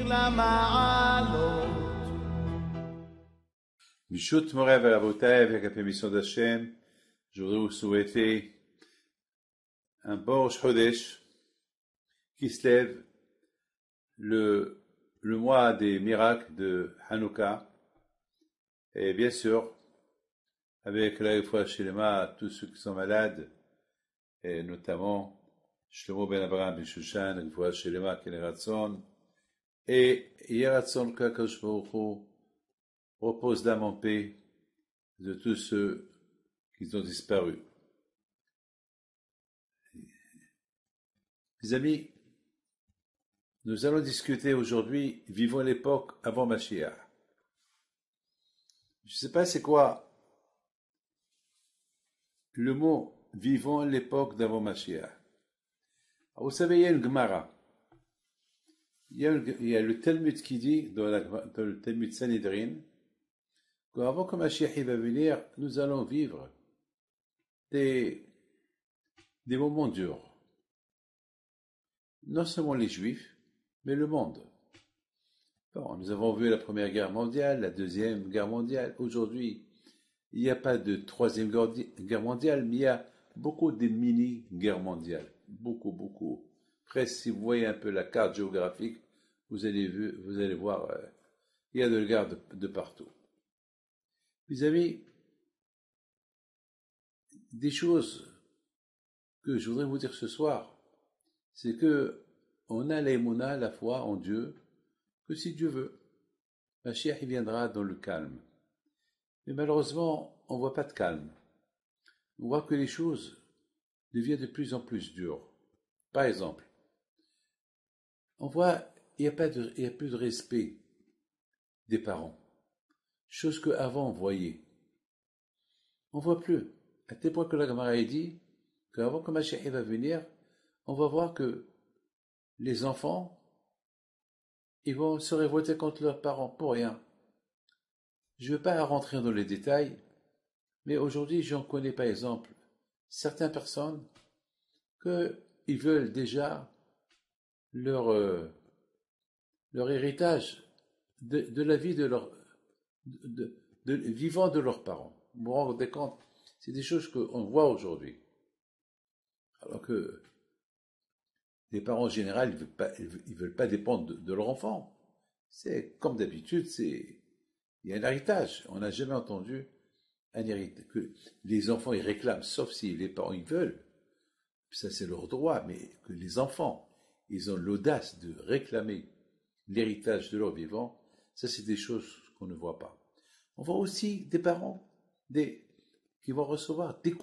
למעלות. Mishut Morev et Rabotai, avec la permission d'Hachem, je voudrais vous souhaiter un bon Rosh Chodesh qui se lève le mois des miracles de Hanouka, et bien sûr, avec la Refoua Shelema, tous ceux qui sont malades, et notamment Shlomo Ben Abraham Ben Shushan, Refoua Shelema, Keneratson, et Yeratson Kakadosh Baruch Hu repose d'âme en paix de tous ceux qui ont disparu. Mes amis, nous allons discuter aujourd'hui, vivons l'époque avant Mashiach. Je ne sais pas c'est quoi le mot vivons l'époque d'avant Mashiach. Vous savez, il y a une Gemara. Il y a le Talmud qui dit, dans le Talmud Sanhedrin, qu'avant que Mashiach va venir, nous allons vivre des moments durs. Non seulement les Juifs, mais le monde. Bon, nous avons vu la Première Guerre mondiale, la Deuxième Guerre mondiale. Aujourd'hui, il n'y a pas de Troisième Guerre mondiale, mais il y a beaucoup de mini-guerres mondiales. Beaucoup. Presque, si vous voyez un peu la carte géographique, vous allez voir, il y a de la guerre de partout. Mes amis, des choses que je voudrais vous dire ce soir, c'est que on a l'émouna, la foi en Dieu, que si Dieu veut, Mashiach viendra dans le calme. Mais malheureusement, on ne voit pas de calme. On voit que les choses deviennent de plus en plus dures. Par exemple, on voit il n'y a plus de respect des parents. Chose qu'avant on voyait. On ne voit plus. À tel point que la Gemara a dit qu'avant que Mashiach va venir, on va voir que les enfants, ils vont se révolter contre leurs parents pour rien. Je ne veux pas rentrer dans les détails, mais aujourd'hui j'en connais par exemple certaines personnes qu'ils veulent déjà leur héritage de la vie vivant de leurs parents. Vous vous rendez compte, c'est des choses qu'on voit aujourd'hui. Alors que les parents en général, ils veulent pas dépendre de leur enfant. C'est comme d'habitude, il y a un héritage. On n'a jamais entendu un héritage que les enfants ils réclament, sauf si les parents ils veulent. Ça c'est leur droit, mais que les enfants ils ont l'audace de réclamer l'héritage de leur vivant, ça c'est des choses qu'on ne voit pas. On voit aussi des parents qui vont recevoir des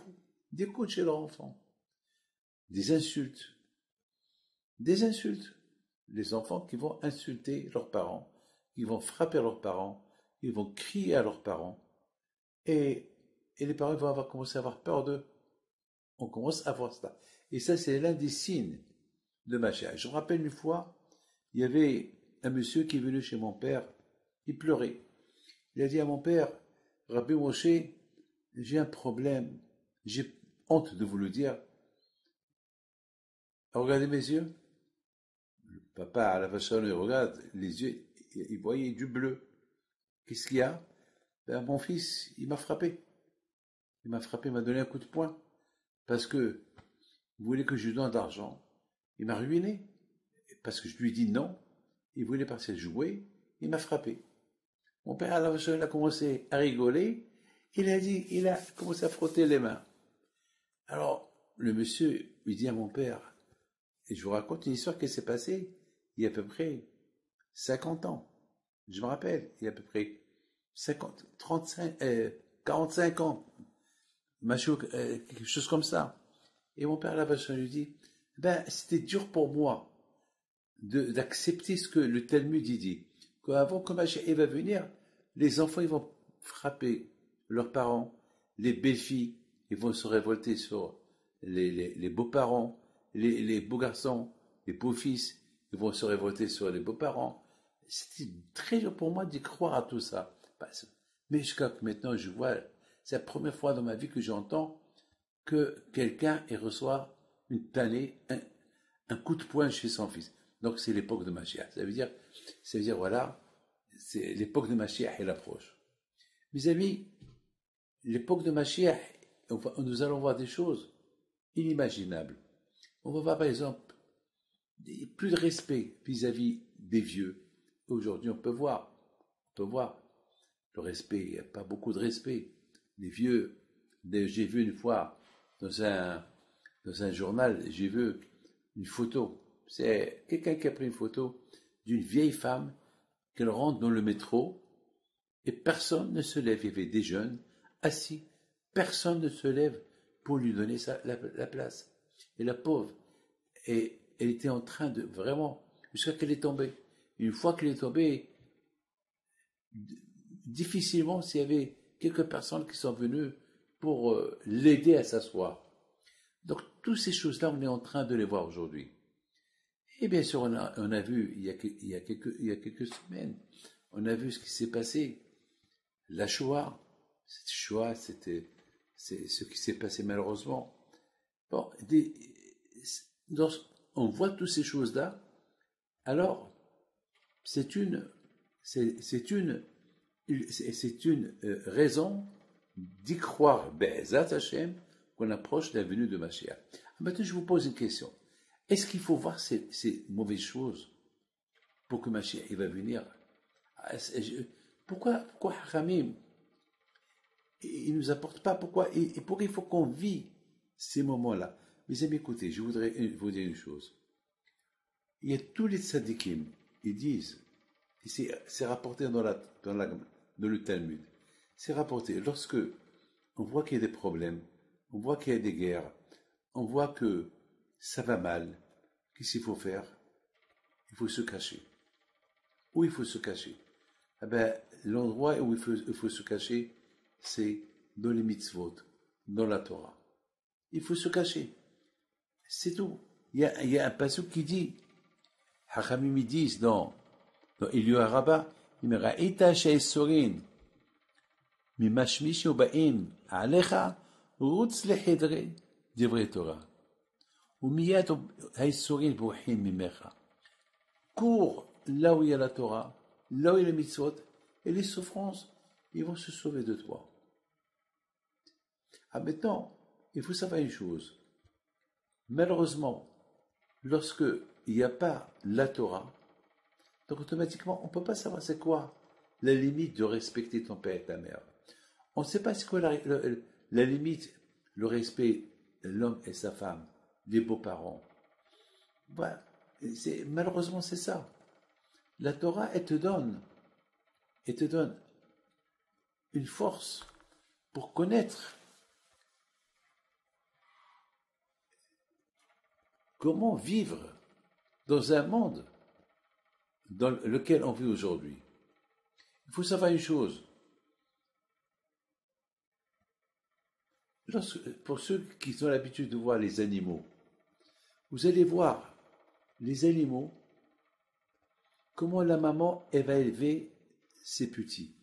coups chez leurs enfants, des insultes. Les enfants qui vont insulter leurs parents, qui vont frapper leurs parents, qui vont crier à leurs parents, et les parents vont commencer à avoir peur d'eux. On commence à voir ça. Et ça, c'est l'un des signes de Mashiach. Je me rappelle une fois, il y avait un monsieur qui est venu chez mon père, il pleurait. Il a dit à mon père, Rabbi Moshe, j'ai un problème, j'ai honte de vous le dire. Regardez mes yeux. Le papa, à la façon dont il regarde, les yeux, il voyait du bleu. Qu'est-ce qu'il y a? Ben, mon fils, il m'a frappé. Il m'a donné un coup de poing. Parce que, il voulait que je lui donne de l'argent. Il m'a ruiné. Parce que je lui ai dit non. Il voulait partir jouer. Il m'a frappé. Mon père, à la façon, il a commencé à rigoler. Il a commencé à frotter les mains. Alors, le monsieur, il dit à mon père, et je vous raconte une histoire qui s'est passée il y a à peu près 50 ans. Je me rappelle, il y a à peu près 45 ans. Quelque chose comme ça. Et mon père, à la façon, lui dit, c'était dur pour moi d'accepter ce que le Talmud dit. Qu'avant que Mashiach va venir, les enfants, ils vont frapper leurs parents, les belles-filles, ils vont se révolter sur les beaux-parents, les beaux garçons, les beaux-fils, ils vont se révolter sur les beaux-parents. C'était très dur pour moi d'y croire à tout ça. Mais jusqu'à maintenant, je vois, c'est la première fois dans ma vie que j'entends que quelqu'un reçoit une tannée, un coup de poing chez son fils. Donc c'est l'époque de Mashiach. Ça veut dire voilà, c'est l'époque de Mashiach, elle approche. Mes amis, l'époque de Mashiach, nous allons voir des choses inimaginables. On va voir par exemple plus de respect vis-à-vis des vieux. Aujourd'hui, on peut voir le respect, il n'y a pas beaucoup de respect. Les vieux, j'ai vu une fois dans un journal, j'ai vu une photo. C'est quelqu'un qui a pris une photo d'une vieille femme qu'elle rentre dans le métro et personne ne se lève. Il y avait des jeunes assis, personne ne se lève pour lui donner la place. Et la pauvre, et elle était en train de vraiment, jusqu'à qu'elle est tombée. Une fois qu'elle est tombée, difficilement s'il y avait quelques personnes qui sont venues pour l'aider à s'asseoir. Donc, toutes ces choses-là, on est en train de les voir aujourd'hui. Et bien sûr, on a vu, il y a quelques semaines, on a vu ce qui s'est passé. La Shoah, cette Shoah, c'est ce qui s'est passé malheureusement. Bon, on voit toutes ces choses-là, alors c'est une raison d'y croire, Be'ezat Hashem, qu'on approche de la venue de Mashiach. Maintenant, je vous pose une question. Est-ce qu'il faut voir ces mauvaises choses pour que Mashiach va venir? Pourquoi Haramim, il ne nous apporte pas? Pourquoi il faut qu'on vit ces moments-là? Mes amis, écoutez, je voudrais vous dire une chose. Il y a tous les tzadikim, ils disent, et c'est rapporté dans le Talmud, c'est rapporté, lorsque on voit qu'il y a des problèmes, on voit qu'il y a des guerres, on voit que ça va mal, qu'est-ce qu'il faut faire? Il faut se cacher. Où il faut se cacher? Eh ben, l'endroit où il faut se cacher, c'est dans les mitzvot, dans la Torah. Il faut se cacher. C'est tout. Il y a un passage qui dit, Hachamim disent dans Eliyahu Rabbah, il me ra'ita she'esorin mimashmish ba'in alecha rutz lehidre divrei Torah umiyad ha'esorin bouhin mimecha. Cours là où il y a la Torah, là où il y a les mitzvot, et les souffrances, ils vont se sauver de toi. Ah, maintenant, il faut savoir une chose. Malheureusement, lorsque il n'y a pas la Torah, donc automatiquement, on ne peut pas savoir c'est quoi la limite de respecter ton père et ta mère. On ne sait pas c'est quoi la limite, le respect de l'homme et sa femme, des beaux-parents. Voilà. Malheureusement, c'est ça. La Torah, elle te donne une force pour connaître comment vivre dans un monde dans lequel on vit aujourd'hui. Il faut savoir une chose. Pour ceux qui ont l'habitude de voir les animaux, vous allez voir les animaux, comment la maman elle va élever ses petits.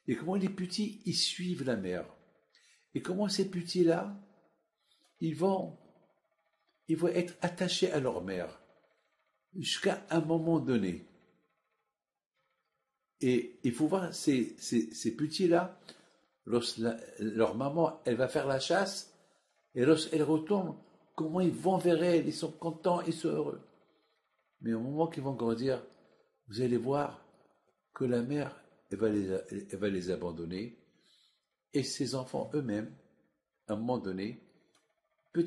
Et comment les petits, ils suivent la mère. Et comment ces petits-là, ils vont être attachés à leur mère jusqu'à un moment donné. Et il faut voir ces petits-là, lorsque leur maman, elle va faire la chasse, et lorsqu'elle retourne, comment ils vont vers elle, ils sont contents, ils sont heureux. Mais au moment qu'ils vont grandir, vous allez voir que la mère, elle va les abandonner, et ses enfants eux-mêmes, à un moment donné,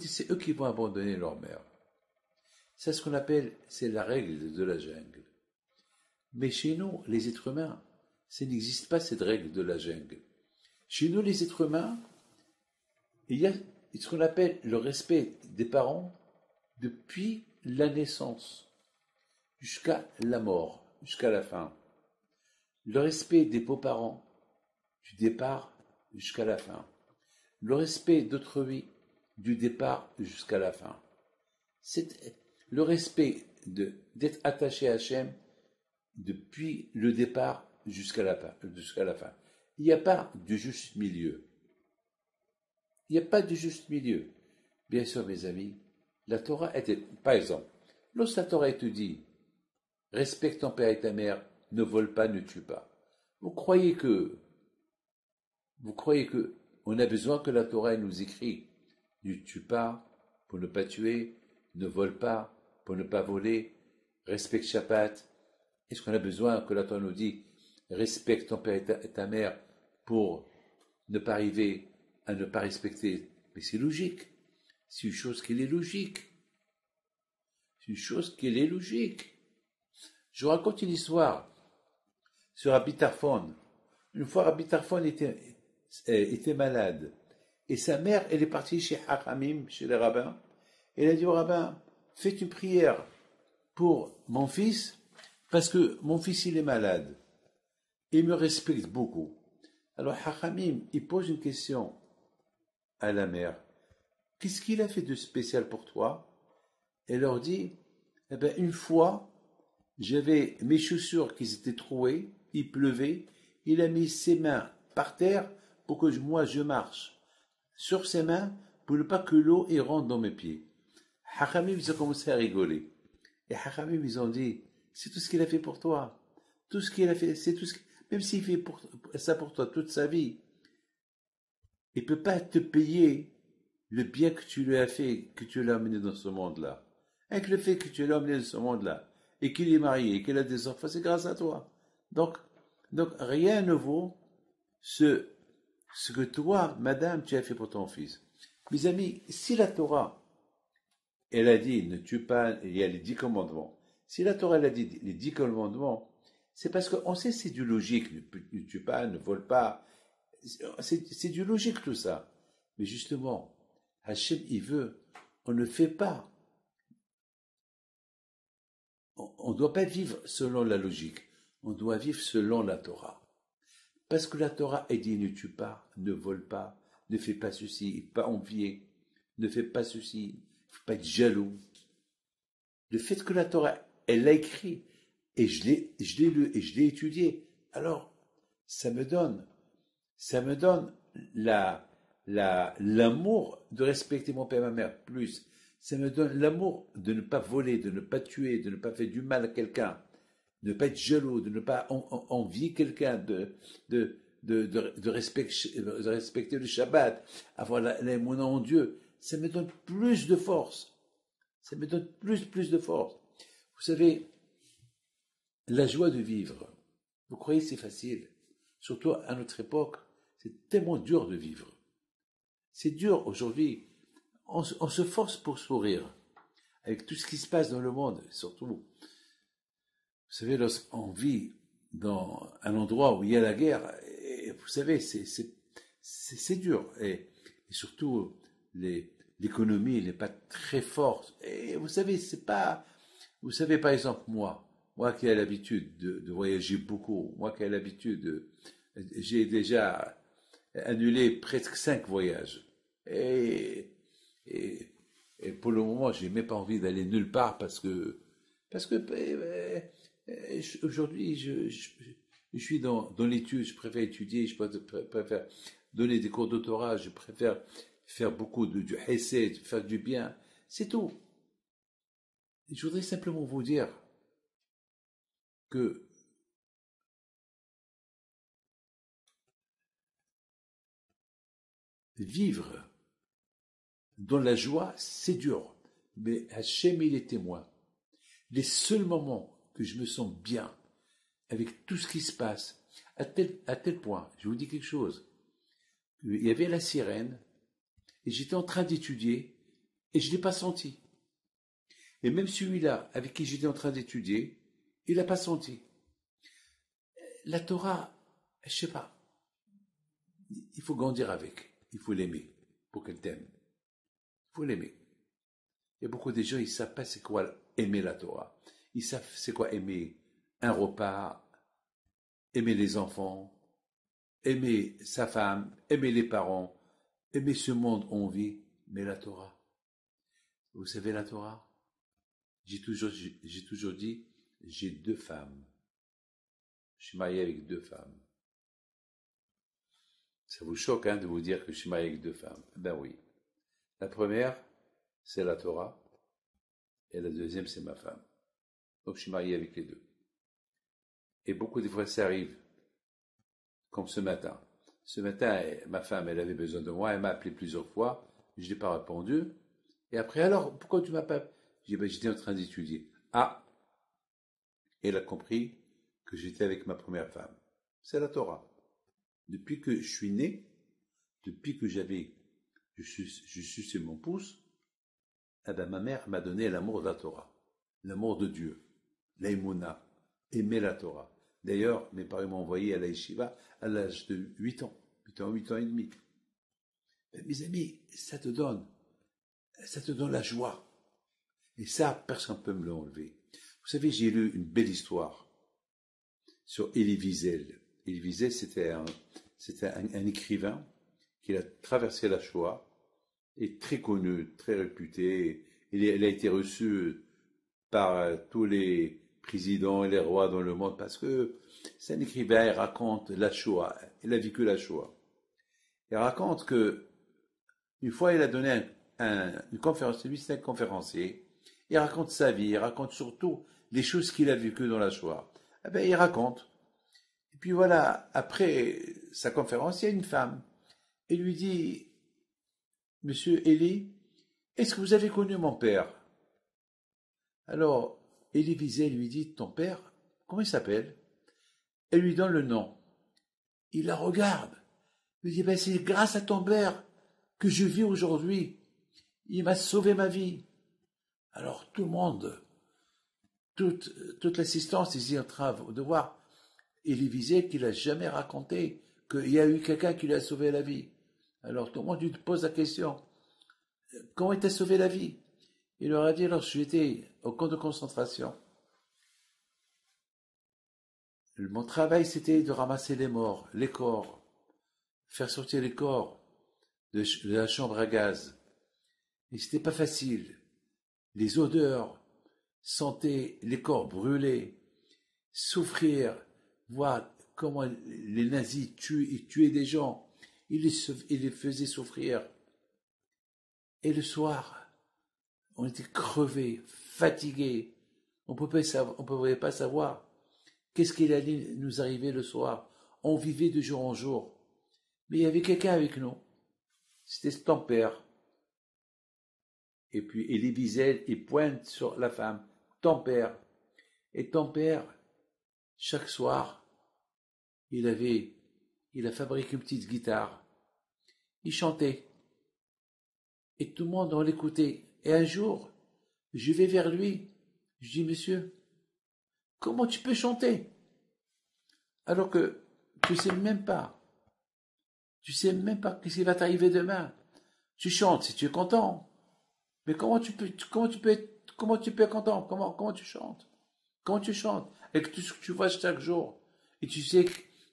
c'est eux qui vont abandonner leur mère. C'est ce qu'on appelle, c'est la règle de la jungle. Mais chez nous, les êtres humains, ça n'existe pas cette règle de la jungle. Chez nous, les êtres humains, il y a ce qu'on appelle le respect des parents depuis la naissance jusqu'à la mort, jusqu'à la fin. Le respect des beaux-parents du départ jusqu'à la fin. Le respect d'autrui du départ jusqu'à la fin. C'est le respect d'être attaché à Hachem depuis le départ jusqu'à la fin. Il n'y a pas de juste milieu. Il n'y a pas de juste milieu. Bien sûr, mes amis, la Torah était, par exemple, Lorsque la Torah te dit, respecte ton père et ta mère, ne vole pas, ne tue pas. Vous croyez que, on a besoin que la Torah nous écrit, ne tue pas pour ne pas tuer, ne vole pas pour ne pas voler, respecte Shabbat. Est-ce qu'on a besoin que la Torah nous dise, respecte ton père et ta mère pour ne pas arriver à ne pas respecter? Mais c'est logique. C'est une chose qui est logique. C'est une chose qui est logique. Je vous raconte une histoire sur Rabbi Tarfon. Une fois, Rabbi Tarfon était malade. Et sa mère, elle est partie chez Hachamim, chez les rabbins. Elle a dit au rabbin, faites une prière pour mon fils, parce que mon fils, il est malade. Il me respecte beaucoup. Alors Hachamim, il pose une question à la mère. Qu'est-ce qu'il a fait de spécial pour toi? Elle leur dit, eh bien, une fois, j'avais mes chaussures qui s'étaient trouées, il pleuvait, il a mis ses mains par terre pour que moi je marche sur ses mains pour ne pas que l'eau rentre dans mes pieds. Hachamim, ils ont commencé à rigoler. Et Hachamim, ils ont dit, c'est tout ce qu'il a fait pour toi. Tout ce qu'il a fait, c'est tout ce même s'il fait ça pour toi toute sa vie, il ne peut pas te payer le bien que tu lui as fait, que tu l'as amené dans ce monde-là. Avec le fait que tu l'as amené dans ce monde-là, et qu'il est marié, et qu'il a des enfants, c'est grâce à toi. Donc rien ne vaut ce que toi, madame, tu as fait pour ton fils. Mes amis, si la Torah, elle a dit, ne tue pas, il y a les 10 commandements. Si la Torah, elle a dit les 10 commandements, c'est parce qu'on sait que c'est du logique, ne tue pas, ne vole pas. C'est du logique tout ça. Mais justement, Hachem, il veut, on ne fait pas. On ne doit pas vivre selon la logique, on doit vivre selon la Torah. Parce que la Torah est dit, ne tue pas, ne vole pas, ne fais pas ceci, pas envier, ne fais pas ceci, il ne faut pas être jaloux. Le fait que la Torah, elle l'a écrit, et je l'ai lu, et je l'ai étudié, alors ça me donne l'amour de respecter mon père et ma mère, plus. Ça me donne l'amour de ne pas voler, de ne pas tuer, de ne pas faire du mal à quelqu'un, de ne pas être jaloux, de ne pas envier quelqu'un, de respecter le Shabbat, avoir l'émouna en Dieu. Ça me donne plus de force. Ça me donne plus de force. Vous savez, la joie de vivre, vous croyez que c'est facile? Surtout à notre époque, c'est tellement dur de vivre. C'est dur aujourd'hui. On se force pour sourire. Avec tout ce qui se passe dans le monde, surtout. Vous savez, lorsqu'on vit dans un endroit où il y a la guerre, et vous savez, c'est dur. Et surtout, l'économie n'est pas très forte. Et vous savez, c'est pas... Vous savez, par exemple, moi qui ai l'habitude de voyager beaucoup, moi qui ai l'habitude j'ai déjà annulé presque 5 voyages. Et pour le moment, j'ai même pas envie d'aller nulle part parce que aujourd'hui, je suis dans l'étude, je préfère étudier, je préfère donner des cours d'autorat, je préfère faire beaucoup du hesed, faire du bien. C'est tout. Et je voudrais simplement vous dire que vivre dans la joie, c'est dur. Mais Hachem, il est témoin. Les seuls moments que je me sens bien avec tout ce qui se passe, à tel point, je vous dis quelque chose, il y avait la sirène, et j'étais en train d'étudier, et je ne l'ai pas senti. Et même celui-là, avec qui j'étais en train d'étudier, il n'a pas senti. La Torah, je ne sais pas, il faut grandir avec, il faut l'aimer pour qu'elle t'aime. Il faut l'aimer. Il y a beaucoup de gens, ils ne savent pas c'est quoi aimer la Torah. Ils savent c'est quoi aimer un repas, aimer les enfants, aimer sa femme, aimer les parents, aimer ce monde où on vit, mais la Torah. Vous savez la Torah? J'ai toujours dit, j'ai 2 femmes. Je suis marié avec 2 femmes. Ça vous choque de vous dire que je suis marié avec 2 femmes? Ben oui. La première, c'est la Torah. et la deuxième, c'est ma femme. Donc, je suis marié avec les deux. Et beaucoup de fois, ça arrive, comme ce matin. Ce matin, ma femme, elle avait besoin de moi, elle m'a appelé plusieurs fois, je n'ai pas répondu. Et après, alors, pourquoi tu m'as pas appelé? J'ai dit, ben, j'étais en train d'étudier. Ah, elle a compris que j'étais avec ma première femme. C'est la Torah. Depuis que je suis né, depuis que je suis sur mon pouce, eh ben, ma mère m'a donné l'amour de la Torah, l'amour de Dieu, l'aïmouna, aimer la Torah. D'ailleurs, mes parents m'ont envoyé à la yeshiva à l'âge de 8 ans, 8 ans et demi. Mais mes amis, ça te donne la joie. Et ça, personne ne peut me l'enlever. Vous savez, j'ai lu une belle histoire sur Elie Wiesel. Elie Wiesel, c'était un écrivain qui a traversé la Shoah, est très connu, très réputé. Il a été reçu par tous les présidents et les rois dans le monde parce que c'est un écrivain, il raconte la Shoah. Il a vécu la Shoah. Il raconte que une fois, il a donné une conférence. Lui, c'est un conférencier. Il raconte sa vie. Il raconte surtout les choses qu'il a vécues dans la Shoah. Eh ben, il raconte. Et puis voilà, après sa conférence, il y a une femme. Elle lui dit, Monsieur Elie, est-ce que vous avez connu mon père? Alors, Elie Wiesel lui dit, ton père, comment il s'appelle? Elle lui donne le nom. Il la regarde. Il lui dit, ben, c'est grâce à ton père que je vis aujourd'hui. Il m'a sauvé ma vie. Alors tout le monde, toute l'assistance ici en train de voir Elie Wiesel qu'il n'a jamais raconté qu'il y a eu quelqu'un qui lui a sauvé la vie. Alors tout le monde lui pose la question, comment il t'a sauvé la vie? Il leur a dit, alors j'étais au camp de concentration. Mon travail c'était de ramasser les morts, les corps, faire sortir les corps de la chambre à gaz. Et c'était pas facile. Les odeurs, sentir les corps brûlés, souffrir, voir comment les nazis tuaient des gens, ils les faisaient souffrir. Et le soir, on était crevés, fatigués, on ne pouvait pas savoir qu'est-ce qu'il allait nous arriver le soir. On vivait de jour en jour. Mais il y avait quelqu'un avec nous, c'était ton père. Et puis Elie Wiesel, il pointe sur la femme, ton père. Et ton père, chaque soir, il a fabriqué une petite guitare. Il chantait. Et tout le monde, on l'écoutait. Et un jour, je vais vers lui. Je dis, monsieur, comment tu peux chanter? Alors que tu sais même pas. Tu sais même pas ce qui va t'arriver demain. Tu chantes si tu es content. Mais comment tu peux être content? Comment tu chantes? Comment tu chantes? Avec tout ce que tu vois chaque jour. Et tu sais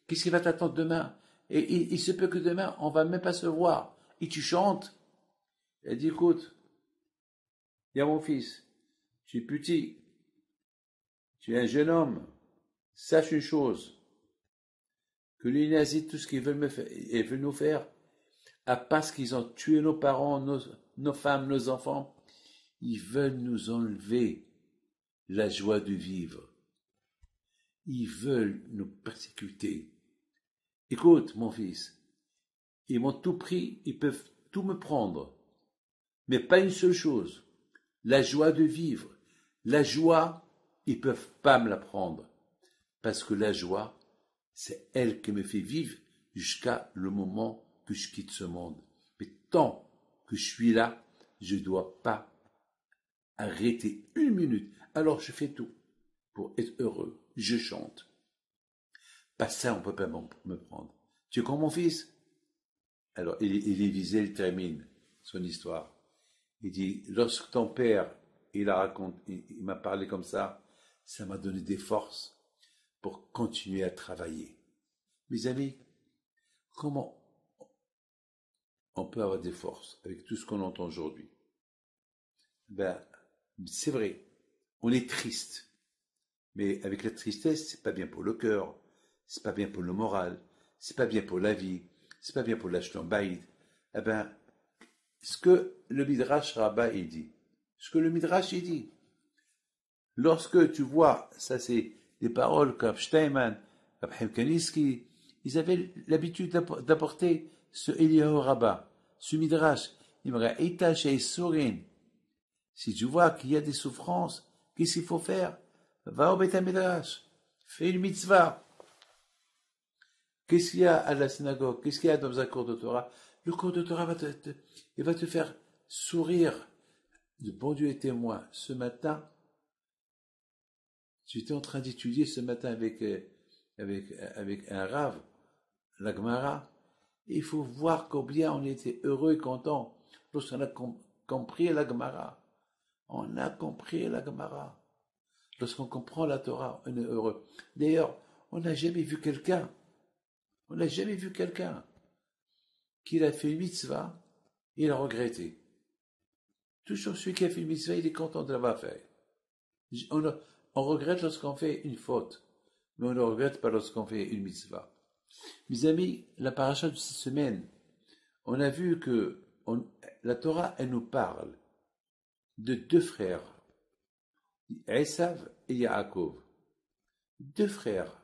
qu'est-ce qui va t'attendre demain. Et il se peut que demain, on va même pas se voir. Et tu chantes. Elle dit, écoute, il y a mon fils. Tu es petit. Tu es un jeune homme. Sache une chose. Que les nazis, tout ce qu'ils veulent nous faire, à part qu'ils ont tué nos parents, nos femmes, nos enfants, ils veulent nous enlever la joie de vivre. Ils veulent nous persécuter. Écoute, mon fils, ils m'ont tout pris, ils peuvent tout me prendre. Mais pas une seule chose, la joie de vivre. La joie, ils peuvent pas me la prendre. Parce que la joie, c'est elle qui me fait vivre jusqu'à le moment que je quitte ce monde. Mais tant que je suis là, je ne dois pas arrêter une minute. Alors je fais tout pour être heureux. Je chante. Pas ça, on ne peut pas me prendre. Tu es comme mon fils? Alors, Elie Wiesel termine son histoire. Il dit, lorsque ton père, il m'a parlé comme ça m'a donné des forces pour continuer à travailler. Mes amis, comment on peut avoir des forces avec tout ce qu'on entend aujourd'hui? Ben, c'est vrai, on est triste. Mais avec la tristesse, c'est pas bien pour le cœur, c'est pas bien pour le moral, c'est pas bien pour la vie, c'est pas bien pour l'Ashton Baïd. Ce que le Midrash Rabbah il dit, Lorsque tu vois, ça c'est des paroles comme Steinman, comme Kanievski, ils avaient l'habitude d'apporter ce Eliyahu Rabbah, ce Midrash. Il me dit, chez Sorin. Si tu vois qu'il y a des souffrances, qu'est-ce qu'il faut faire? Va au Beth Midrash, fais une mitzvah. Qu'est-ce qu'il y a à la synagogue? Qu'est-ce qu'il y a dans un cours de Torah? Le cours de Torah va te faire sourire. Le bon Dieu est témoin. Ce matin, j'étais en train d'étudier ce matin avec un rave, la Gemara. Il faut voir combien on était heureux et content lorsqu'on a compris la Gemara. On a compris la Gemara. Lorsqu'on comprend la Torah, on est heureux. D'ailleurs, on n'a jamais vu quelqu'un qui a fait une mitzvah et il a regretté. Toujours celui qui a fait une mitzvah, il est content de l'avoir fait. On regrette lorsqu'on fait une faute, mais on ne regrette pas lorsqu'on fait une mitzvah. Mes amis, la paracha de cette semaine, on a vu que la Torah, elle nous parle de deux frères, Esav et Yaakov. Deux frères,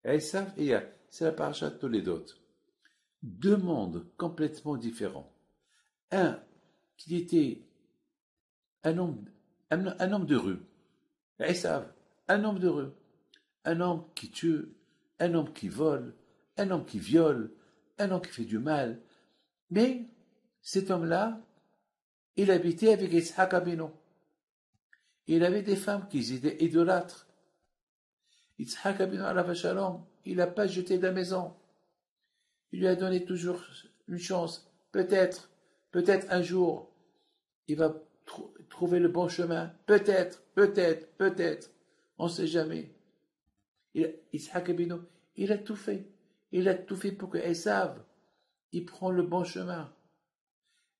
Esav et Yaakov. C'est la paracha de Toledot. Deux mondes complètement différents. Un qui était un homme de rue, Esav, un homme de rue, un homme qui tue, un homme qui vole, un homme qui viole, un homme qui fait du mal. Mais cet homme-là, il habitait avec Yitzhak Abinu. Il avait des femmes qui étaient idolâtres. Yitzhak Abinu alav shalom, il n'a pas jeté de la maison. Il lui a donné toujours une chance. Peut-être un jour, il va trouver le bon chemin. Peut-être. On ne sait jamais. Yitzhak Abinu, il a tout fait. Il a tout fait pour que Esav, il prend le bon chemin.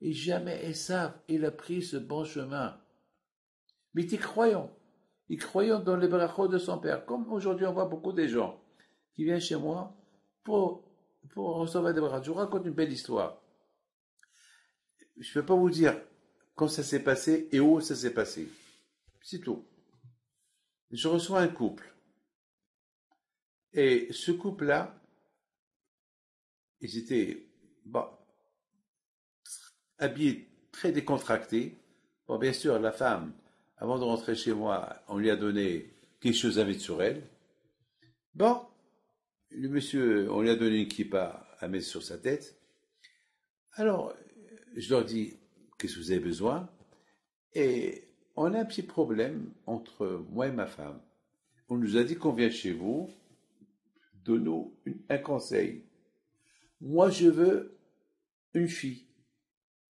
Et jamais Esav, il a pris ce bon chemin. Mais il croyant dans les brachot de son père. Comme aujourd'hui, on voit beaucoup de gens qui viennent chez moi pour recevoir des brachot. Je vous raconte une belle histoire. Je ne peux pas vous dire quand ça s'est passé et où ça s'est passé. C'est tout. Je reçois un couple. Et ce couple-là, ils étaient habillés très décontractés. Bon, bien sûr, la femme, avant de rentrer chez moi, on lui a donné quelque chose à mettre sur elle. Bon, le monsieur, on lui a donné une kippa à mettre sur sa tête. Alors, je leur dis, qu'est-ce que vous avez besoin? Et on a un petit problème entre moi et ma femme. On nous a dit qu'on vient chez vous, donne-nous un conseil. Moi, je veux une fille,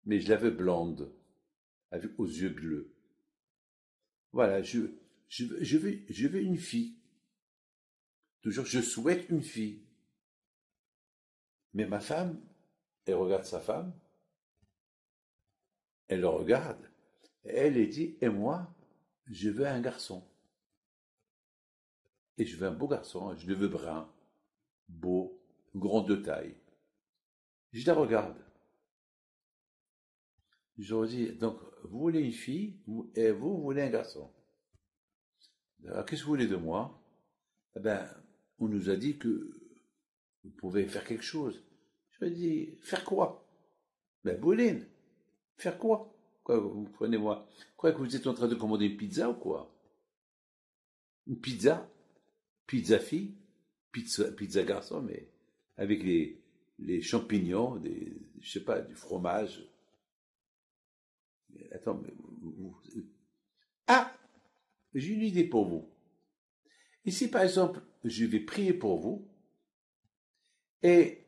mais je la veux blonde, aux yeux bleus. Voilà, je veux une fille. Toujours, je souhaite une fille. Mais ma femme, elle regarde sa femme, elle le regarde, et elle dit, et moi, je veux un garçon. Et je veux un beau garçon, je le veux brun, beau, grand de taille. Je la regarde. Je leur dis, donc, vous voulez une fille, et vous voulez un garçon. Alors, qu'est-ce que vous voulez de moi? Eh ben, on nous a dit que vous pouvez faire quelque chose. Je lui ai dit, faire quoi? Ben, Bouline, faire quoi? Quoi, vous prenez moi? Quoi, que vous êtes en train de commander une pizza ou quoi? Une pizza? Pizza fille? Pizza garçon, mais avec les champignons, je sais pas, du fromage. Mais attends, mais ah! J'ai une idée pour vous. Ici, par exemple, je vais prier pour vous, et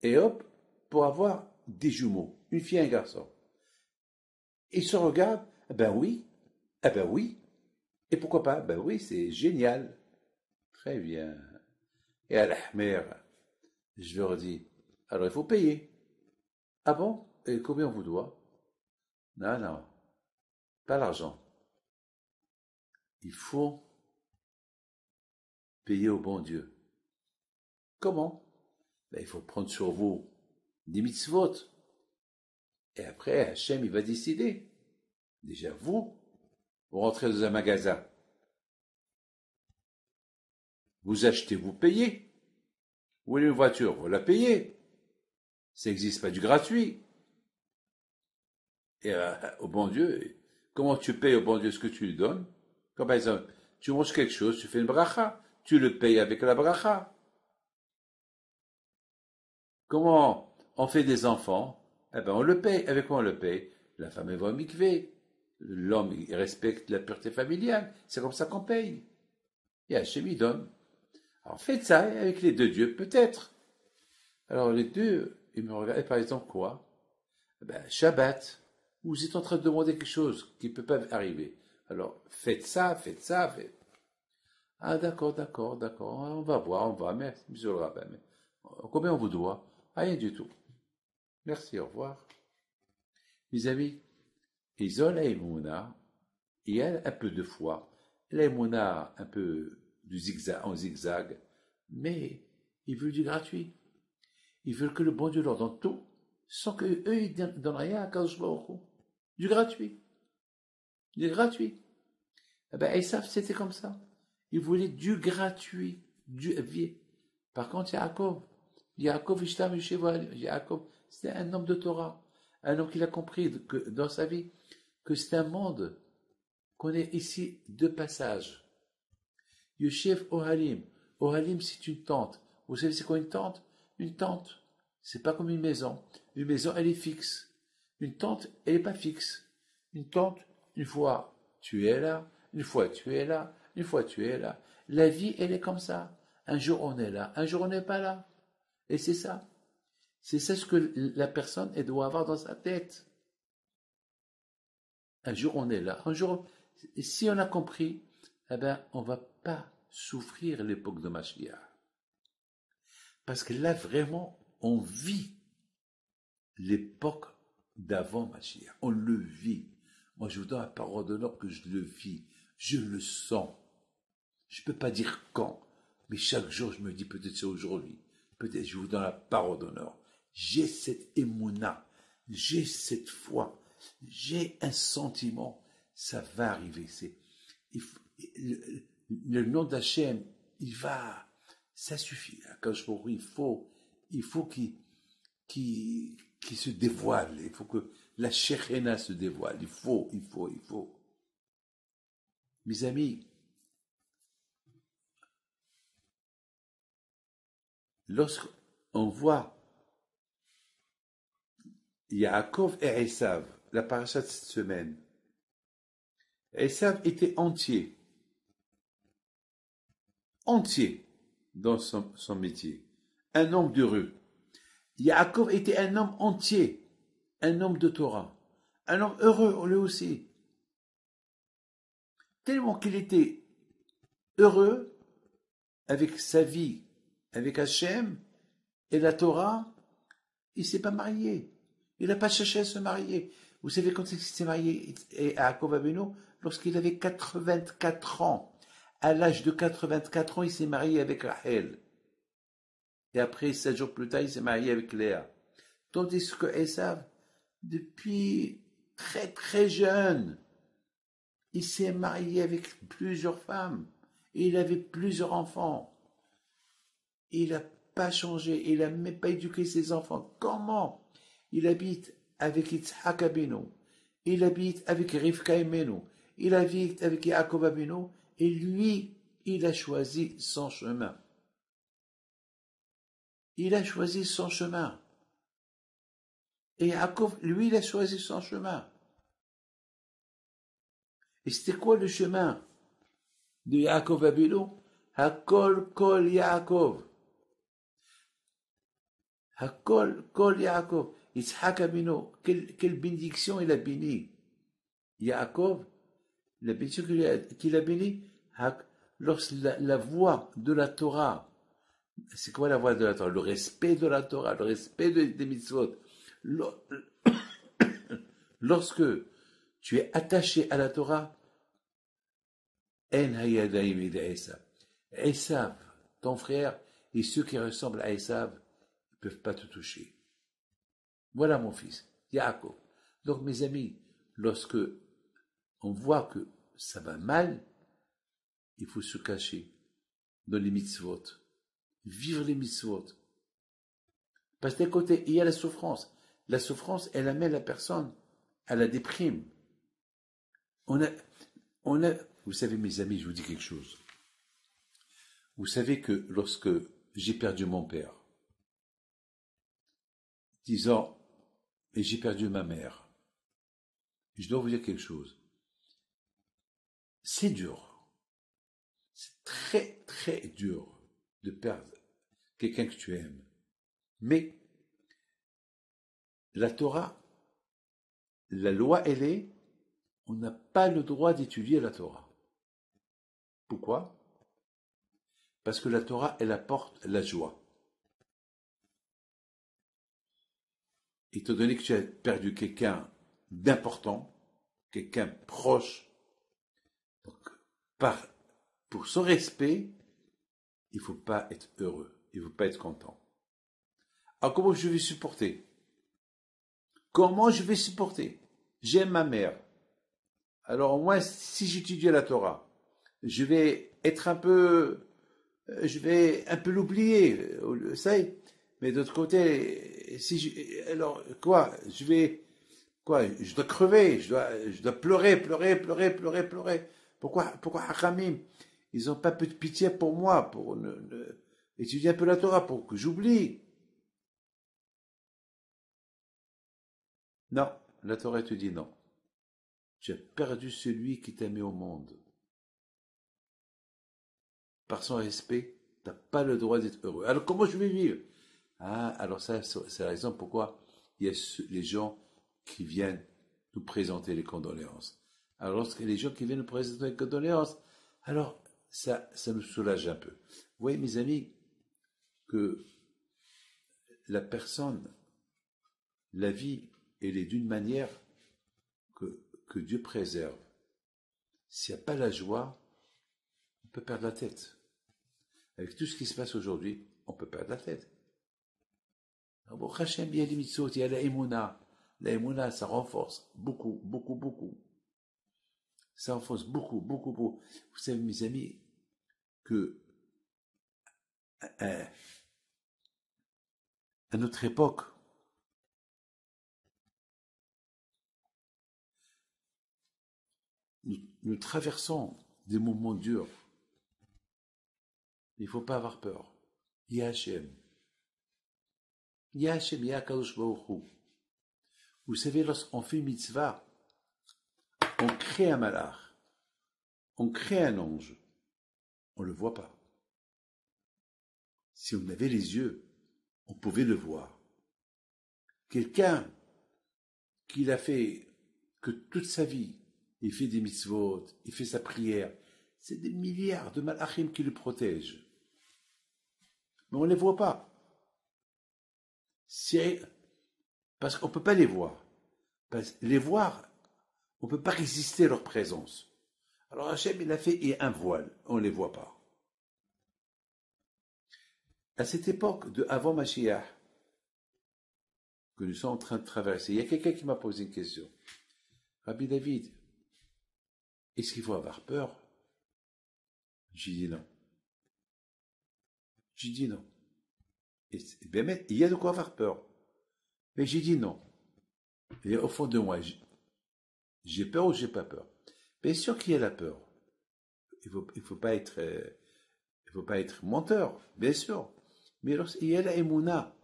hop, pour avoir des jumeaux, une fille et un garçon. Ils se regardent, eh ben oui, et pourquoi pas, ben oui, c'est génial. Très bien. Et à la mère, je leur dis, alors il faut payer. Ah bon? Et combien on vous doit? Non, pas l'argent. Il faut payer au bon Dieu. Comment? Ben, il faut prendre sur vous des mitzvot. Et après, Hachem, il va décider. Déjà, vous rentrez dans un magasin. Vous achetez, vous payez. Vous voulez une voiture, vous la payez. Ça n'existe pas du gratuit. Et au bon Dieu, comment tu payes au bon Dieu ce que tu lui donnes? Comme par exemple, tu manges quelque chose, tu fais une bracha, tu le payes avec la bracha. Comment on fait des enfants? Eh ben on le paye. Avec quoi on le paye? La femme elle va au mikvé. L'homme il respecte la pureté familiale. C'est comme ça qu'on paye. Et Hachem il donne. Alors faites ça avec les deux dieux, peut-être. Alors les deux, ils me regardaient par exemple quoi? Ben, Shabbat. Vous êtes en train de demander quelque chose qui ne peut pas arriver. Alors faites ça, faites ça, faites. Ah d'accord, d'accord, d'accord. On va voir, on va. Merci, monsieur le rabbin. Mais combien on vous doit? Rien du tout. Merci, au revoir. Mes amis, ils ont la émouna, il y a un peu de foi. La émouna un peu du zigzag, en zigzag, mais ils veulent du gratuit. Ils veulent que le bon Dieu leur donne tout, sans qu'eux, ils ne donnent rien à Kadosh Baruch Hu. Du gratuit. Du gratuit. Eh ben, Esav, c'était comme ça. Ils voulaient du gratuit. Par contre, Yaakov, c'était un homme de Torah. Un homme qui a compris que, dans sa vie que c'est un monde qu'on est ici de passage. Yoshev Ohalim. Ohalim, c'est une tente. Vous savez c'est quoi une tente? Une tente, c'est pas comme une maison. Une maison, elle est fixe. Une tente, elle n'est pas fixe. Une tente, une fois tu es là, une fois tu es là, une fois tu es là. La vie, elle est comme ça. Un jour on est là, un jour on n'est pas là. Et c'est ça. C'est ça ce que la personne, elle doit avoir dans sa tête. Un jour on est là, un jour, si on a compris, eh ben, on ne va pas souffrir l'époque de Mashiach. Parce que là, vraiment, on vit l'époque d'avant Mashiach. On le vit. Moi, je vous donne la parole d'honneur que je le vis. Je le sens. Je ne peux pas dire quand, mais chaque jour, je me dis peut-être c'est aujourd'hui. Peut-être je vous donne la parole d'honneur. J'ai cette émouna, j'ai cette foi, j'ai un sentiment. Ça va arriver. Le nom d'Hachem, il va, ça suffit. Quand je vous il faut qu'il se dévoile. Il faut que la Shekhina se dévoile. Il faut. Mes amis, lorsqu'on voit Yaakov et Esav, la paracha de cette semaine, Esav était entier dans son métier, un homme d'heureux. Yaakov était un homme entier, un homme de Torah, un homme heureux lui aussi. Tellement qu'il était heureux avec sa vie, avec Hachem et la Torah, il ne s'est pas marié. Il n'a pas cherché à se marier. Vous savez quand il s'est marié à Yaakov Avinu? Lorsqu'il avait 84 ans. À l'âge de 84 ans, il s'est marié avec Rachel. Et après, 7 jours plus tard, il s'est marié avec Léa. Tandis que Esav, depuis très très jeune, il s'est marié avec plusieurs femmes. Et il avait plusieurs enfants. Il n'a pas changé. Il n'a même pas éduqué ses enfants. Comment? Il habite avec Yitzhak Abinu. Il habite avec Rivka Imenu. Il habite avec Yaakov Abinu. Et lui, il a choisi son chemin. Il a choisi son chemin. Et Yaakov, lui, il a choisi son chemin. Et c'était quoi le chemin de Yaakov Abinu? Hakol kol Yaakov. Hakol kol Yaakov. Yitzhak Abinu. Quelle bénédiction il a béni. Yaakov, la bénédiction qu'il a béni, lorsque la voix de la Torah, c'est quoi la voix de la Torah? Le respect de la Torah, le respect des mitzvot. Lorsque tu es attaché à la Torah, En hayadaim ed Esav. Esav, ton frère, et ceux qui ressemblent à Esav ne peuvent pas te toucher. Voilà mon fils, Yaakov. Donc mes amis, lorsque on voit que ça va mal, il faut se cacher. dans les mitzvot. Vivre les mitzvot. Parce que d'un côté, il y a la souffrance. La souffrance, elle amène la personne à la déprime. On a, vous savez, mes amis, je vous dis quelque chose. Vous savez que lorsque j'ai perdu mon père, 10 ans, et j'ai perdu ma mère, je dois vous dire quelque chose. C'est dur. C'est très, très dur de perdre quelqu'un que tu aimes. Mais la Torah, la loi, elle est, on n'a pas le droit d'étudier la Torah. Pourquoi? Parce que la Torah, elle apporte la joie. Étant donné que tu as perdu quelqu'un d'important, quelqu'un proche, donc, pour son respect, il ne faut pas être heureux, il ne faut pas être content. Alors comment je vais supporter? Comment je vais supporter? J'aime ma mère. Alors moi, si j'étudie la Torah, je vais l'oublier, ça y est. Mais d'autre côté, alors quoi, je dois crever, je dois pleurer. Pourquoi Hachamim, ils n'ont pas peu de pitié pour moi, pour étudier un peu la Torah, pour que j'oublie? Non, la Torah te dit non. Tu as perdu celui qui t'a mis au monde. Par son respect, tu n'as pas le droit d'être heureux. Alors comment je vais vivre? Ah, alors ça, c'est la raison pourquoi il y a les gens qui viennent nous présenter les condoléances. Alors lorsque les gens qui viennent nous présenter les condoléances, alors ça nous soulage un peu. Vous voyez mes amis, que la personne, la vie, elle est d'une manière que Dieu préserve. S'il n'y a pas la joie, on peut perdre la tête. Avec tout ce qui se passe aujourd'hui, on peut perdre la tête. Bon, Hachem, il y a les mitzvot, il y a la émouna. La émouna, ça renforce beaucoup. Ça renforce beaucoup. Vous savez, mes amis, que à notre époque, nous traversons des moments durs. Il ne faut pas avoir peur. Il y a Hachem. Il y a Hachem, il y a Kadosh Baruch Hu. Vous savez, lorsqu'on fait mitzvah, on crée un malach, on crée un ange, on ne le voit pas. Si on avait les yeux, on pouvait le voir. Quelqu'un qui l'a fait que toute sa vie, il fait des mitzvot, il fait sa prière, c'est des milliards de malachim qui le protègent. Mais on ne les voit pas. Parce qu'on ne peut pas les voir. Les voir, on ne peut pas résister à leur présence. Alors Hachem, il a fait un voile, on ne les voit pas. À cette époque de avant Mashiach, que nous sommes en train de traverser, il y a quelqu'un qui m'a posé une question. Rabbi David, est-ce qu'il faut avoir peur? J'ai dit non. Et bien, il y a de quoi avoir peur. Mais j'ai dit non. Et au fond de moi, j'ai peur ou j'ai pas peur? Bien sûr qu'il y a la peur. Il faut pas être menteur, bien sûr. Mais lorsqu'il y a la émouna,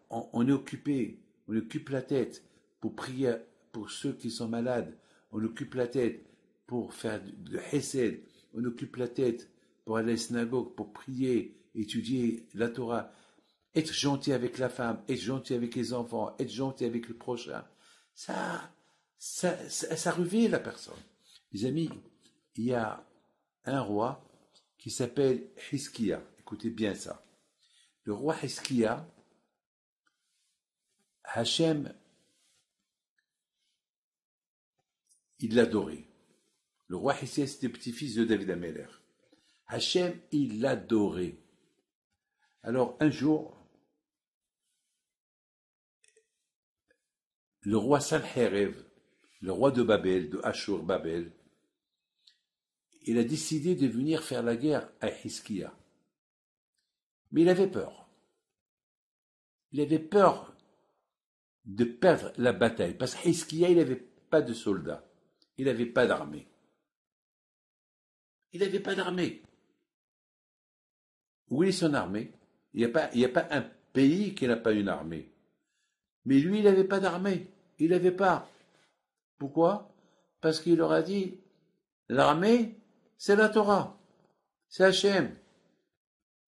on est occupé, on occupe la tête pour prier pour ceux qui sont malades, on occupe la tête pour faire de hesed, on occupe la tête pour aller à la synagogue, pour prier, étudier la Torah, être gentil avec la femme, être gentil avec les enfants, être gentil avec le prochain. Ça réveille la personne. Les amis, il y a un roi qui s'appelle Hiskia. Écoutez bien ça. Le roi Hiskia, Hachem, il l'adorait. Le roi Hiskia, c'était le petit-fils de David Ameler. Hachem, il l'adorait. Alors, un jour, le roi Sanherib, le roi de Babel, de Ashur Babel, il a décidé de venir faire la guerre à Hiskia. Mais il avait peur. Il avait peur de perdre la bataille, parce que Hiskia, il n'avait pas de soldats, il n'avait pas d'armée. Il n'avait pas d'armée. Où est son armée? Il n'y a pas un pays qui n'a pas une armée. Mais lui, il n'avait pas d'armée. Il n'avait pas. Pourquoi? Parce qu'il leur a dit, l'armée, c'est la Torah. C'est Hachem.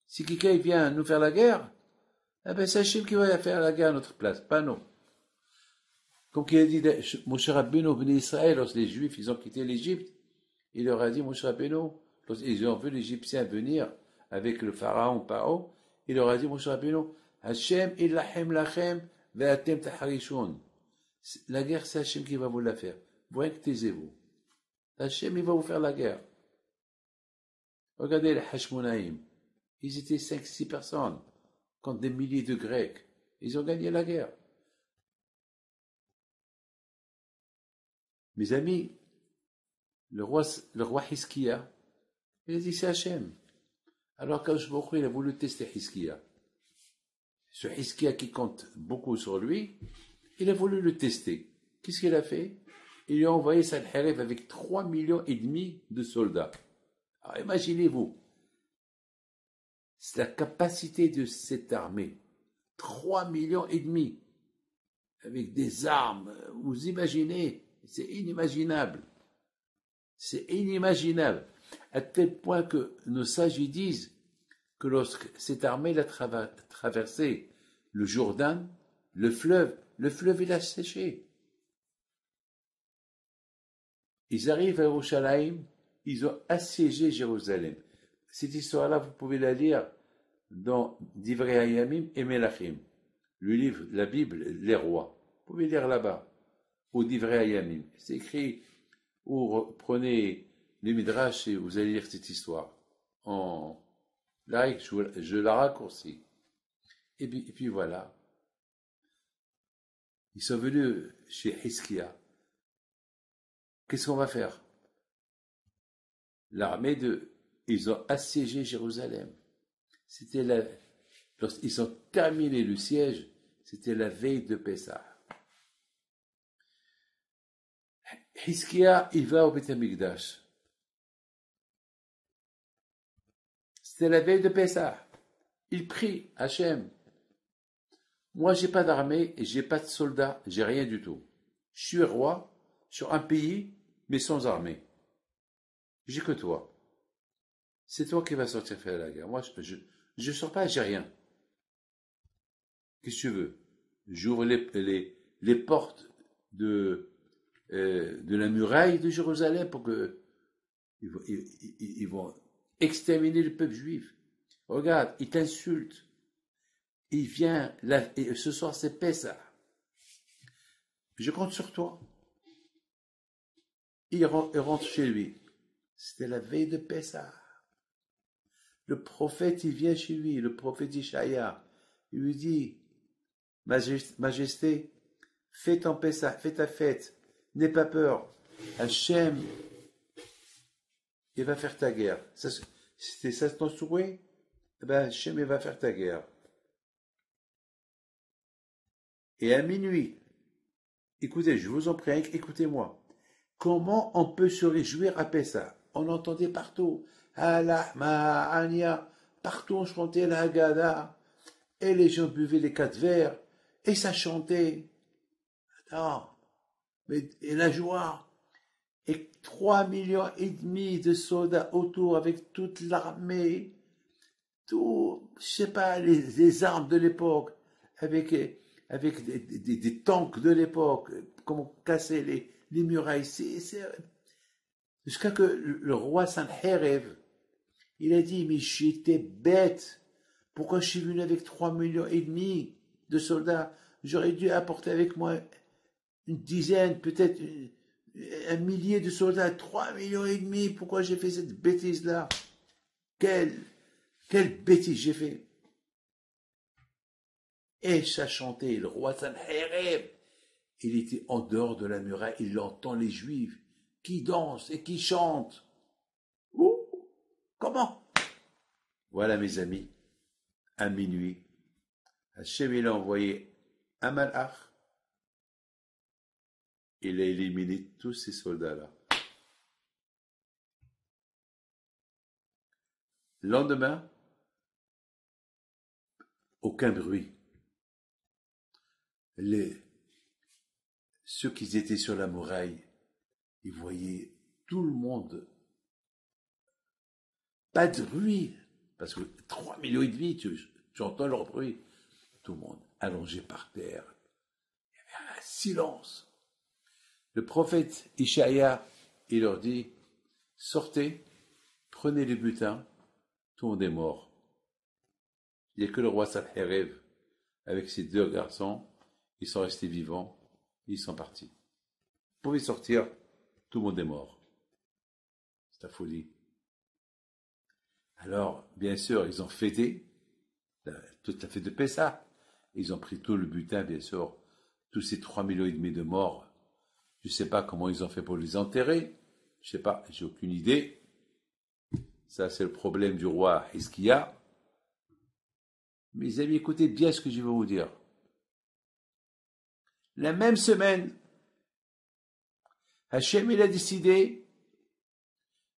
Si quelqu'un vient nous faire la guerre, eh ben c'est Hachem qui va faire la guerre à notre place, pas nous. Comme il a dit, Moshe Rabbeinu, Bnei Israël, lorsque les Juifs, ils ont quitté l'Égypte, il leur a dit, Moshe Rabbeinu, lorsqu'ils ont vu l'Égyptien venir avec le pharaon Paro, il leur a dit, Moshe Rabbeinu, Hachem illahem lachem ve'atem taharishun. La guerre, c'est Hachem qui va vous la faire. Vous taisez-vous. Hachem, il va vous faire la guerre. Regardez les Hashmonaïm. Ils étaient 5-6 personnes contre des milliers de Grecs. Ils ont gagné la guerre. Mes amis, le roi Hiskia, il a dit c'est Hachem. Alors Kadosh Baruch Hu, il a voulu tester Hiskia. Ce Hiskia qui compte beaucoup sur lui, il a voulu le tester. Qu'est-ce qu'il a fait? Il lui a envoyé Sanherib avec 3,5 millions de soldats. Alors imaginez-vous, c'est la capacité de cette armée. 3,5 millions avec des armes. Vous imaginez, c'est inimaginable. C'est inimaginable. À tel point que nos sages y disent que lorsque cette armée a traversé le Jourdain, le fleuve il a séché. Ils arrivent à Yerushalayim, ils ont assiégé Jérusalem. Cette histoire-là, vous pouvez la lire dans Divrei Hayamim et Melachim, le livre, la Bible, les rois. Vous pouvez lire là-bas, au Divrei Hayamim. C'est écrit, ou prenez les Midrash et vous allez lire cette histoire. Là, je la raccourcis. Et puis voilà. Ils sont venus chez Hiskia. Qu'est-ce qu'on va faire? Ils ont assiégé Jérusalem. Lorsqu'ils ont terminé le siège, c'était la veille de Pessah. Hiskia, il va au Beth Amikdash. C'était la veille de Pessah. Il prie, Hachem. Moi, j'ai pas d'armée, j'ai pas de soldats, j'ai rien du tout. Je suis roi sur un pays, mais sans armée. J'ai que toi. C'est toi qui vas sortir faire la guerre. Moi, je sors pas, j'ai rien. Qu'est-ce que tu veux? J'ouvre les portes de la muraille de Jérusalem pour que ils vont exterminer le peuple juif. Regarde, il t'insulte. Il vient, et ce soir c'est Pessah. Je compte sur toi. Il rentre chez lui. C'était la veille de Pessah. Le prophète, il vient chez lui, le prophète Ishaïa. Il lui dit, Majesté, fais ton Pessah, fais ta fête, n'aie pas peur. Hachem, il va faire ta guerre. C'était ça ton souhait? Eh ben, Hachem, il va faire ta guerre. Et à minuit, écoutez, je vous en prie, écoutez-moi. Comment on peut se réjouir à Pessah? On entendait partout, Allah, Ma'ania, partout on chantait la Haggadah, et les gens buvaient les 4 verres, et ça chantait. Attends, et la joie, et 3,5 millions de soldats autour avec toute l'armée, tout, je sais pas, les armes de l'époque, avec des tanks de l'époque, comment casser les murailles. Jusqu'à que le roi Sanherib, il a dit, mais j'étais bête. Pourquoi je suis venu avec 3,5 millions de soldats? J'aurais dû apporter avec moi une dizaine, peut-être un millier de soldats. 3,5 millions. Pourquoi j'ai fait cette bêtise-là? Quelle bêtise j'ai fait? Et ça chantait, le roi Sanherib. Il était en dehors de la muraille, il entend les Juifs qui dansent et qui chantent. Comment? Voilà, mes amis, à minuit, Hachem il a envoyé un malach, il a éliminé tous ces soldats-là. Le lendemain, aucun bruit. Ceux qui étaient sur la muraille, ils voyaient tout le monde. Pas de bruit, parce que 3,5 millions, tu entends leur bruit. Tout le monde allongé par terre. Il y avait un silence. Le prophète Ishaïa, il leur dit, sortez, prenez les butins, tout le monde est mort. Il n'y a que le roi Salherev, avec ses 2 garçons, ils sont restés vivants, ils sont partis. Vous pouvez sortir, tout le monde est mort. C'est la folie. Alors, bien sûr, ils ont fêté, toute la fête de Pessah. Ils ont pris tout le butin, bien sûr, tous ces 3,5 millions de morts. Je ne sais pas comment ils ont fait pour les enterrer. Je ne sais pas, j'ai aucune idée. Ça, c'est le problème du roi Hizkiya. Mes amis, écoutez bien ce que je vais vous dire. La même semaine, Hachem il a décidé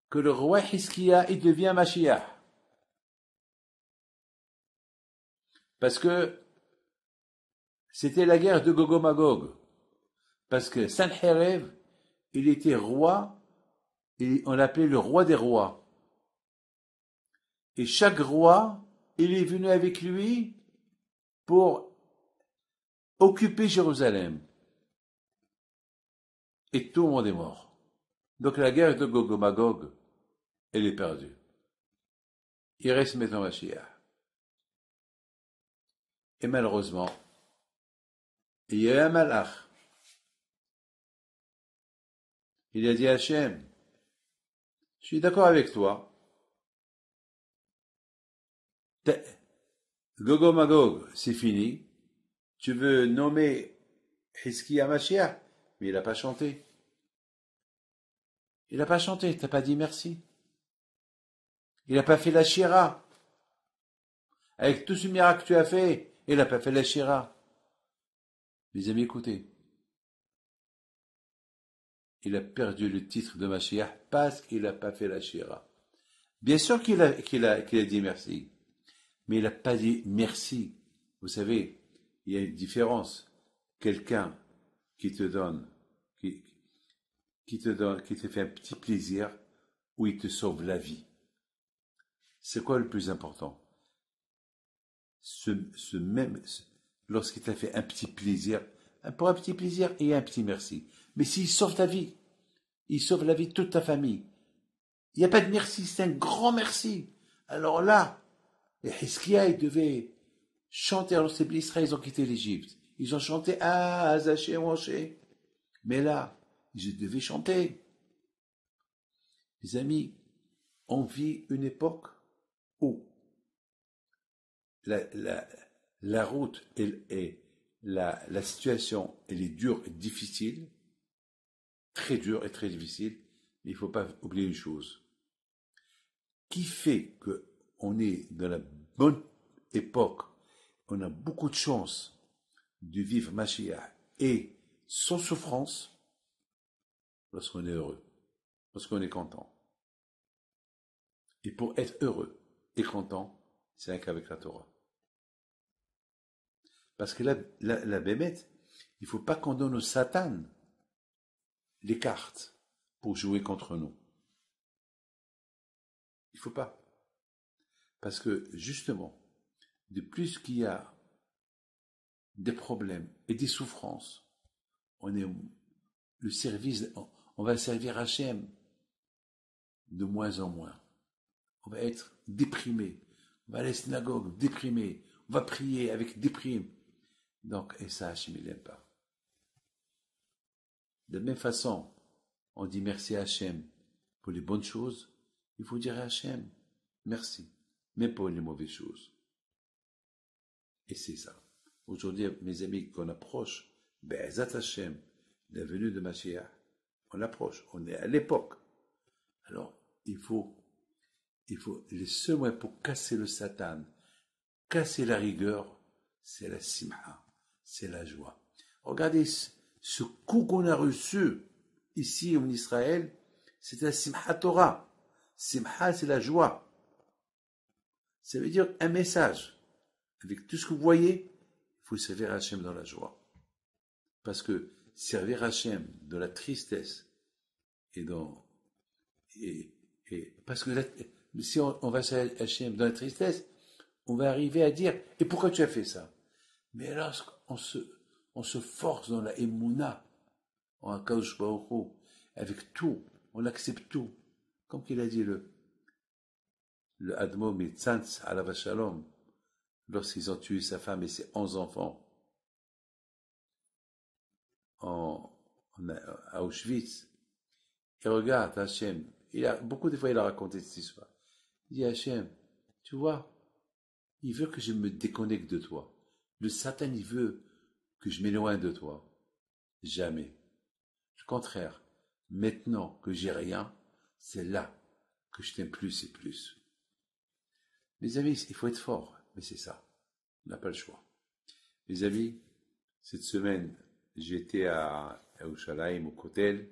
que le roi Hizkiya il devient Mashiach. Parce que c'était la guerre de Gog et Magog. Parce que Sanherib, il était roi, et on l'appelait le roi des rois. Et chaque roi, il est venu avec lui pour occuper Jérusalem. Et tout le monde est mort. Donc la guerre de Gog et Magog, elle est perdue. Il reste maintenant Mashiach. Et malheureusement, il y a eu un malach. Il a dit à Hachem, je suis d'accord avec toi. Gog et Magog, c'est fini. Tu veux nommer Hizkiya Mashiach, mais il n'a pas chanté. Il n'a pas chanté, il t'a pas dit merci. Il n'a pas fait la Shira. Avec tout ce miracle que tu as fait, il n'a pas fait la Shira. Mes amis, écoutez. Il a perdu le titre de Mashiach parce qu'il n'a pas fait la Shira. Bien sûr qu'il a dit merci, mais il n'a pas dit merci. Vous savez, il y a une différence. Quelqu'un qui te donne, qui te fait un petit plaisir, ou il te sauve la vie. C'est quoi le plus important? Lorsqu'il t'a fait un petit plaisir, pour un petit plaisir et un petit merci. Mais s'il sauve ta vie, il sauve la vie de toute ta famille. Il n'y a pas de merci, c'est un grand merci. Alors là, les Hizkiya, ils devaient chanter. Alors ces Israël, ils ont quitté l'Égypte. Ils ont chanté Ah, Azaché, Moshe. Mais là, ils devaient chanter. Les amis, on vit une époque où la route et la situation, elle est dure et difficile, très dure et très difficile, mais il ne faut pas oublier une chose. Qui fait qu'on est dans la bonne époque, on a beaucoup de chance de vivre Mashiach et sans souffrance, lorsqu'on est heureux, lorsqu'on est content. Et pour être heureux et content, c'est qu'avec la Torah. Parce que la bémette, il ne faut pas qu'on donne au Satan les cartes pour jouer contre nous. Il ne faut pas. Parce que justement, de plus qu'il y a des problèmes et des souffrances, on va servir Hachem de moins en moins. On va être déprimé. On va aller à la synagogue déprimé. On va prier avec déprime. Donc, et ça, Hachem, il n'aime pas. De la même façon, on dit merci à Hachem pour les bonnes choses. Il faut dire à Hachem merci, même pour les mauvaises choses. Et c'est ça. Aujourd'hui, mes amis, qu'on approche, Be'ezat Hachem, la venue de Mashiach, on approche, on est à l'époque. Alors, il faut les seuls moyens pour casser le Satan, casser la rigueur, c'est la simha, c'est la joie. Regardez ce coup qu'on a reçu ici en Israël, c'est la simha Torah. Simha, c'est la joie. Ça veut dire un message. Avec tout ce que vous voyez, il faut servir Hachem dans la joie. Parce que servir Hachem dans la tristesse parce que si on va servir Hachem dans la tristesse, on va arriver à dire et pourquoi tu as fait ça? Mais lorsqu'on se force dans la Emouna, en Akadosh Baruch Hu, avec tout, on accepte tout, comme qu'il a dit le Admo Mitzantz Alav Shalom, lorsqu'ils ont tué sa femme et ses 11 enfants à Auschwitz. Et regarde, Hachem, beaucoup de fois il a raconté cette histoire. Il dit Hachem, tu vois, il veut que je me déconnecte de toi. Le Satan, il veut que je m'éloigne de toi. Jamais. Au contraire, maintenant que j'ai rien, c'est là que je t'aime plus et plus. Les amis, il faut être fort, mais c'est ça. On n'a pas le choix. Les amis, cette semaine, j'étais à Yerushalayim, au Kotel.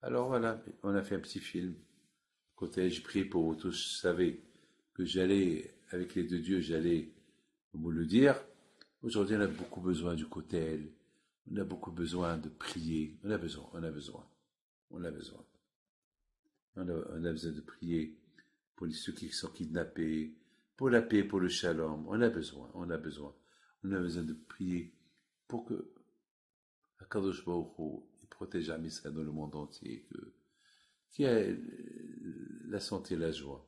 Alors voilà, on a fait un petit film. Kotel, j'ai prié pour vous tous. Je savais que j'allais, avec l'aide de Dieu, j'allais vous le dire. Aujourd'hui, on a beaucoup besoin du Kotel. On a beaucoup besoin de prier. On a besoin. On a besoin de prier pour ceux qui sont kidnappés, pour la paix, pour le shalom. On a besoin de prier pour que Akadosh Baruch Hu protège Am Israël dans le monde entier, qu'il y ait la santé et la joie.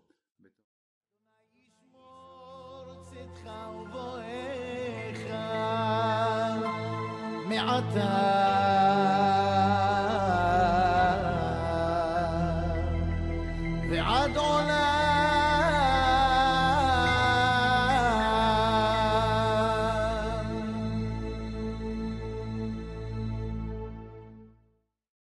ועד עולם